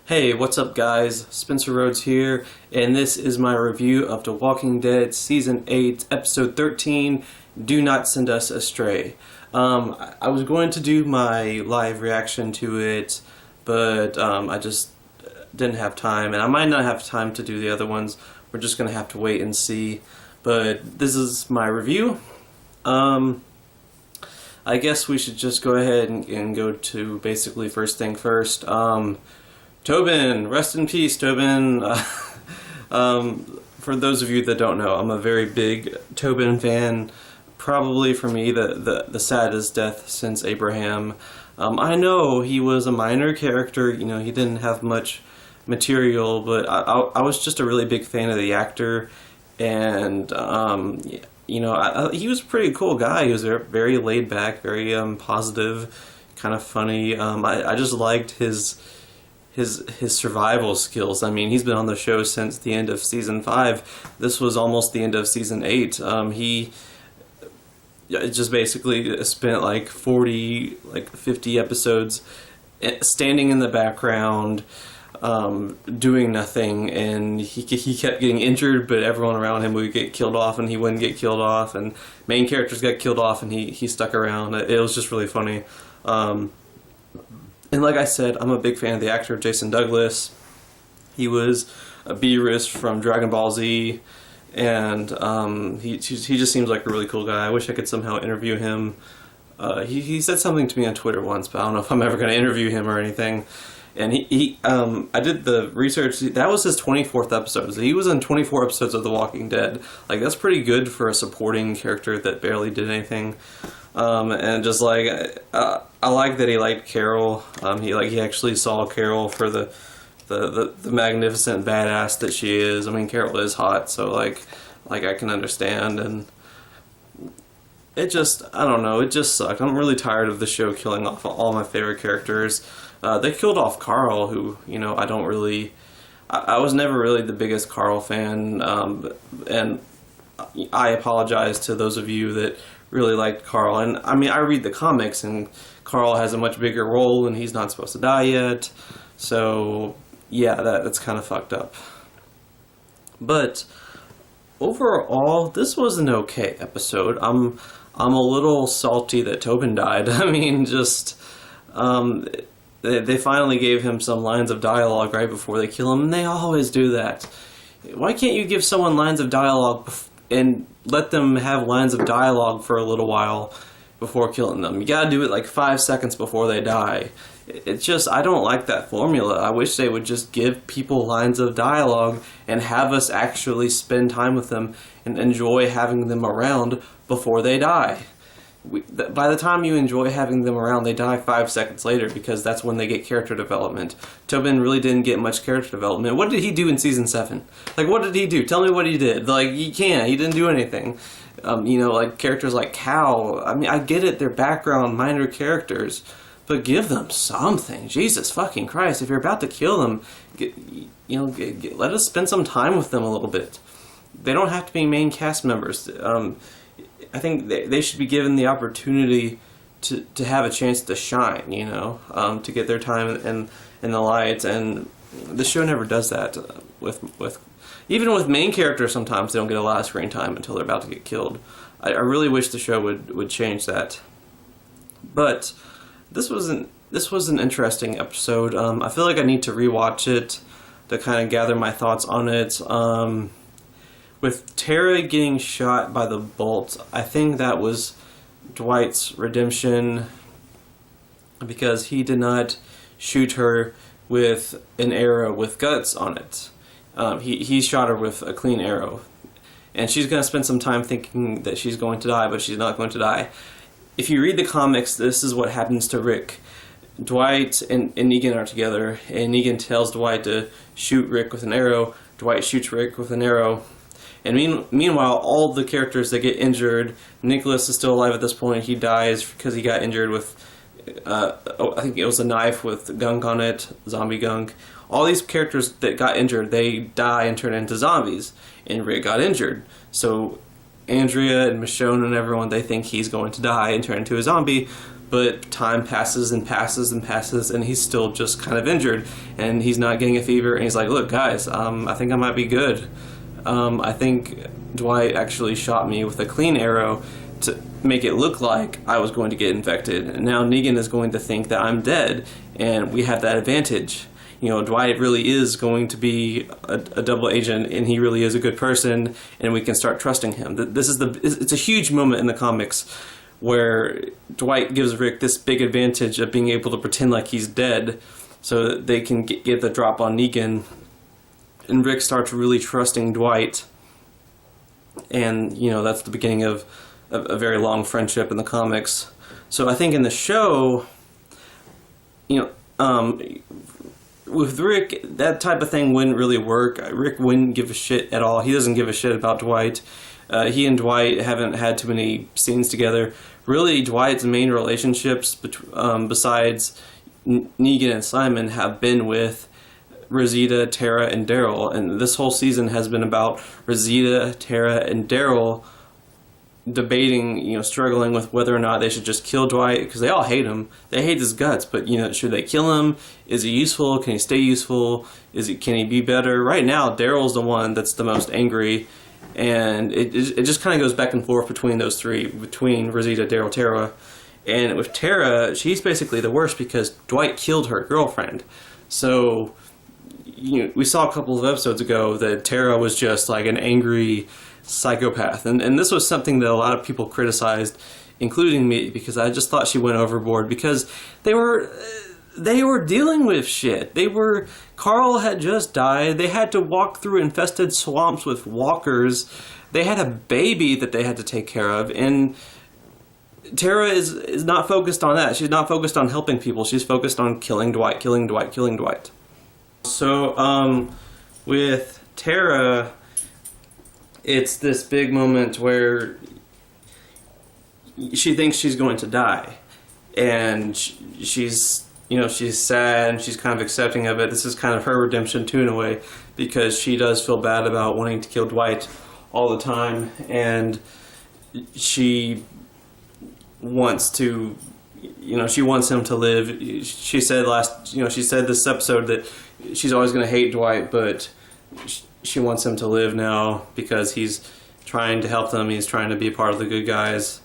Hey, what's up guys? Spencer Rhodes here, and this is my review of The Walking Dead Season 8, Episode 13, Do Not Send Us Astray. I was going to do my live reaction to it, but I just didn't have time, and I might not have time to do the other ones. We're just going to have to wait and see, but this is my review. I guess we should just go ahead and go to basically first thing first. Tobin, rest in peace, Tobin. For those of you that don't know, I'm a very big Tobin fan. Probably for me, the saddest death since Abraham. I know he was a minor character. You know, he didn't have much material, but I was just a really big fan of the actor, and you know, he was a pretty cool guy. He was very laid back, very positive, kind of funny. I just liked his survival skills. I mean, he's been on the show since the end of season 5. This was almost the end of season 8. He just basically spent like 50 episodes standing in the background, doing nothing, and he kept getting injured, but everyone around him would get killed off and he wouldn't get killed off, and main characters got killed off and he stuck around. It was just really funny. And like I said, I'm a big fan of the actor Jason Douglas. He was a Beerus from Dragon Ball Z, and he just seems like a really cool guy. I wish I could somehow interview him. He said something to me on Twitter once, but I don't know if I'm ever going to interview him or anything. And I did the research. That was his 24th episode. So he was in 24 episodes of The Walking Dead. Like, that's pretty good for a supporting character that barely did anything. And just like I like that he liked Carol. He actually saw Carol for the magnificent badass that she is. I mean, Carol is hot, so like I can understand. And it just, I don't know, it just sucked. I'm really tired of the show killing off all my favorite characters. They killed off Carl, who, you know, I was never really the biggest Carl fan, and I apologize to those of you that really liked Carl. And I mean, I read the comics, and Carl has a much bigger role, and he's not supposed to die yet. So yeah, that's kind of fucked up. But overall, this was an okay episode. I'm a little salty that Tobin died. I mean, just they finally gave him some lines of dialogue right before they kill him, and they always do that. Why can't you give someone lines of dialogue and let them have lines of dialogue for a little while before killing them? You gotta do it like 5 seconds before they die. It's just, I don't like that formula. I wish they would just give people lines of dialogue and have us actually spend time with them and enjoy having them around before they die. By the time you enjoy having them around, they die 5 seconds later, because that's when they get character development. Tobin really didn't get much character development. What did he do in season 7? Like, what did he do? Tell me what he did. Like, he didn't do anything. You know, like characters like Cal. I mean, I get it, they're background minor characters, but give them something. Jesus fucking Christ! If you're about to kill them, let us spend some time with them a little bit. They don't have to be main cast members. I think they should be given the opportunity to have a chance to shine, you know, to get their time in the lights, and the show never does that. Even with main characters, sometimes they don't get a lot of screen time until they're about to get killed. I really wish the show would change that. But this was an interesting episode. I feel like I need to rewatch it to kind of gather my thoughts on it. With Tara getting shot by the bolt, I think that was Dwight's redemption, because he did not shoot her with an arrow with guts on it. He shot her with a clean arrow. And she's going to spend some time thinking that she's going to die, but she's not going to die. If you read the comics, this is what happens to Rick. Dwight and Negan are together, and Negan tells Dwight to shoot Rick with an arrow. Dwight shoots Rick with an arrow. And meanwhile, all the characters that get injured, Nicholas is still alive at this point. He dies because he got injured with, I think it was a knife with gunk on it, zombie gunk. All these characters that got injured, they die and turn into zombies. And Rick got injured. So Andrea and Michonne and everyone, they think he's going to die and turn into a zombie. but time passes and passes and passes, and he's still just kind of injured, and he's not getting a fever, and he's like, look guys, I think I might be good. I think Dwight actually shot me with a clean arrow to make it look like I was going to get infected, and now Negan is going to think that I'm dead, and we have that advantage. You know, Dwight really is going to be a double agent, and he really is a good person, and we can start trusting him. It's a huge moment in the comics where Dwight gives Rick this big advantage of being able to pretend like he's dead so that they can get the drop on Negan, and Rick starts really trusting Dwight, and you know, that's the beginning of a very long friendship in the comics. So I think in the show, you know, with Rick, that type of thing wouldn't really work. Rick wouldn't give a shit at all. He doesn't give a shit about Dwight. He and Dwight haven't had too many scenes together. Really, Dwight's main relationships, besides Negan and Simon, have been with Rosita, Tara, and Daryl. And this whole season has been about Rosita, Tara, and Daryl debating, you know, struggling with whether or not they should just kill Dwight, because they all hate him. They hate his guts, but, you know, should they kill him? Is he useful? Can he stay useful? Can he be better? Right now, Daryl's the one that's the most angry, and it just kind of goes back and forth between those three, between Rosita, Daryl, Tara. And with Tara, she's basically the worst because Dwight killed her girlfriend. So, you know, we saw a couple of episodes ago that Tara was just like an angry psychopath, and this was something that a lot of people criticized, including me, because I just thought she went overboard, because they were dealing with shit. Carl had just died. They had to walk through infested swamps with walkers. They had a baby that they had to take care of, and Tara is not focused on that. She's not focused on helping people. She's focused on killing Dwight. So with Tara, it's this big moment where she thinks she's going to die, and she's sad, and she's kind of accepting of it. This is kind of her redemption too, in a way, because she does feel bad about wanting to kill Dwight all the time, and she wants to, you know, she wants him to live. She said this episode that she's always going to hate Dwight, but she wants him to live now because he's trying to help them. He's trying to be a part of the good guys.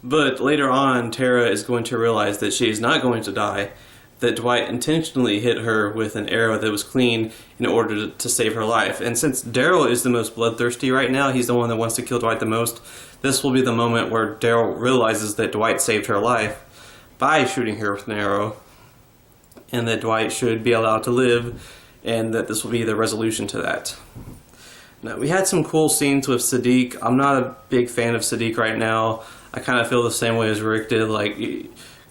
But later on, Tara is going to realize that she is not going to die, that Dwight intentionally hit her with an arrow that was clean in order to save her life. And since Daryl is the most bloodthirsty right now, he's the one that wants to kill Dwight the most, this will be the moment where Daryl realizes that Dwight saved her life by shooting her with an arrow, and that Dwight should be allowed to live, and that this will be the resolution to that. Now, we had some cool scenes with Sadiq. I'm not a big fan of Sadiq right now. I kind of feel the same way as Rick did. Like,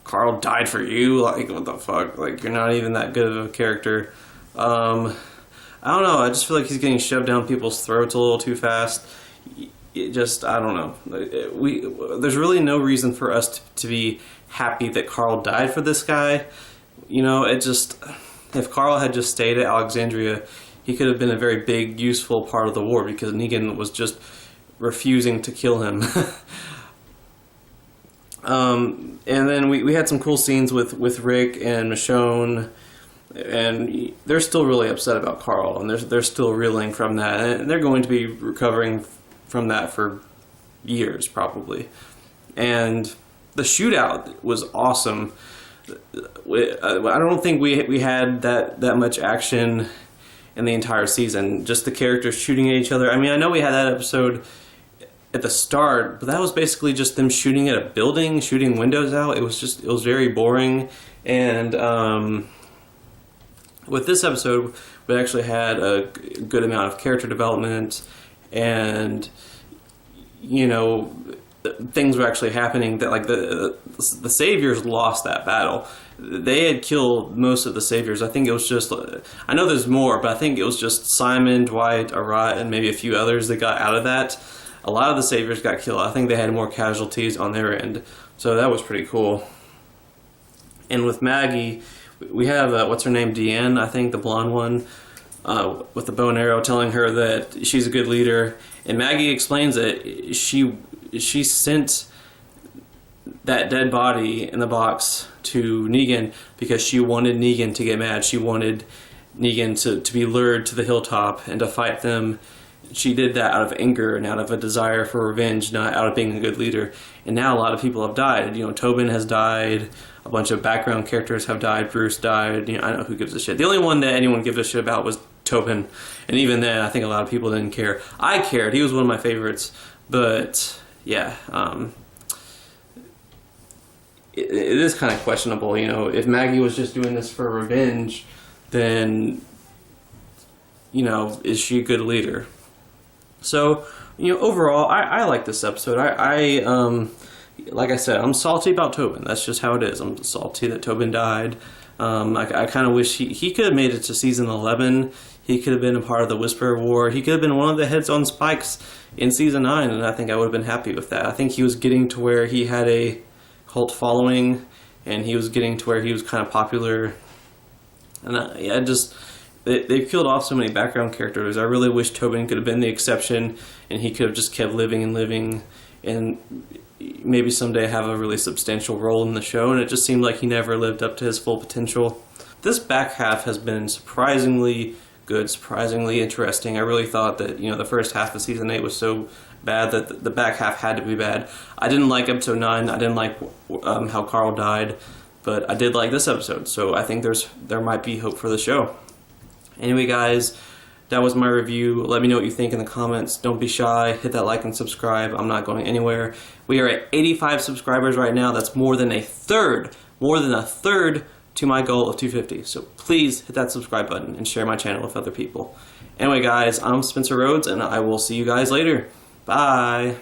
Carl died for you? Like, what the fuck? Like, you're not even that good of a character. I don't know. I just feel like he's getting shoved down people's throats a little too fast. I don't know. There's really no reason for us to be happy that Carl died for this guy. You know, if Carl had just stayed at Alexandria, he could have been a very big, useful part of the war, because Negan was just refusing to kill him. And then we had some cool scenes with Rick and Michonne, and they're still really upset about Carl, and they're still reeling from that, and they're going to be recovering from that for years, probably. And the shootout was awesome. I don't think we had that much action in the entire season. Just the characters shooting at each other. I mean, I know we had that episode at the start, but that was basically just them shooting at a building, shooting windows out. It was very boring. And with this episode, we actually had a good amount of character development, and you know, things were actually happening. That like the Saviors lost that battle. They had killed most of the Saviors. I think it was just, I know there's more, but I think it was just Simon, Dwight, Arat, and maybe a few others that got out of that. A lot of the Saviors got killed. I think they had more casualties on their end. So that was pretty cool. And with Maggie, we have, what's her name, Deanne, I think, the blonde one, with the bow and arrow, telling her that she's a good leader. And Maggie explains that she sent that dead body in the box to Negan because she wanted Negan to get mad. She wanted Negan to be lured to the hilltop and to fight them. She did that out of anger and out of a desire for revenge, not out of being a good leader. And now a lot of people have died. You know, Tobin has died. A bunch of background characters have died. Bruce died. You know, I don't know who gives a shit. The only one that anyone gives a shit about was Tobin. And even then, I think a lot of people didn't care. I cared. He was one of my favorites. But, yeah. It is kind of questionable, you know. If Maggie was just doing this for revenge, then, you know, is she a good leader? So, you know, overall, I like this episode. Like I said, I'm salty about Tobin. That's just how it is. I'm salty that Tobin died. I kind of wish he could have made it to season 11. He could have been a part of the Whisperer War. He could have been one of the heads on spikes in season 9, and I think I would have been happy with that. I think he was getting to where he had a cult following, and he was getting to where he was kind of popular. And they've killed off so many background characters. I really wish Tobin could have been the exception, and he could have just kept living and living, and maybe someday have a really substantial role in the show. And it just seemed like he never lived up to his full potential. This back half has been surprisingly good, surprisingly interesting. I really thought that, you know, the first half of season 8 was so bad that the back half had to be bad. I didn't like episode 9. I didn't like how Carl died, but I did like this episode. So I think there might be hope for the show. Anyway, guys, that was my review. Let me know what you think in the comments. Don't be shy. Hit that like and subscribe. I'm not going anywhere. We are at 85 subscribers right now. That's more than a third to my goal of 250. So please hit that subscribe button and share my channel with other people. Anyway, guys, I'm Spencer Rhodes, and I will see you guys later. Bye.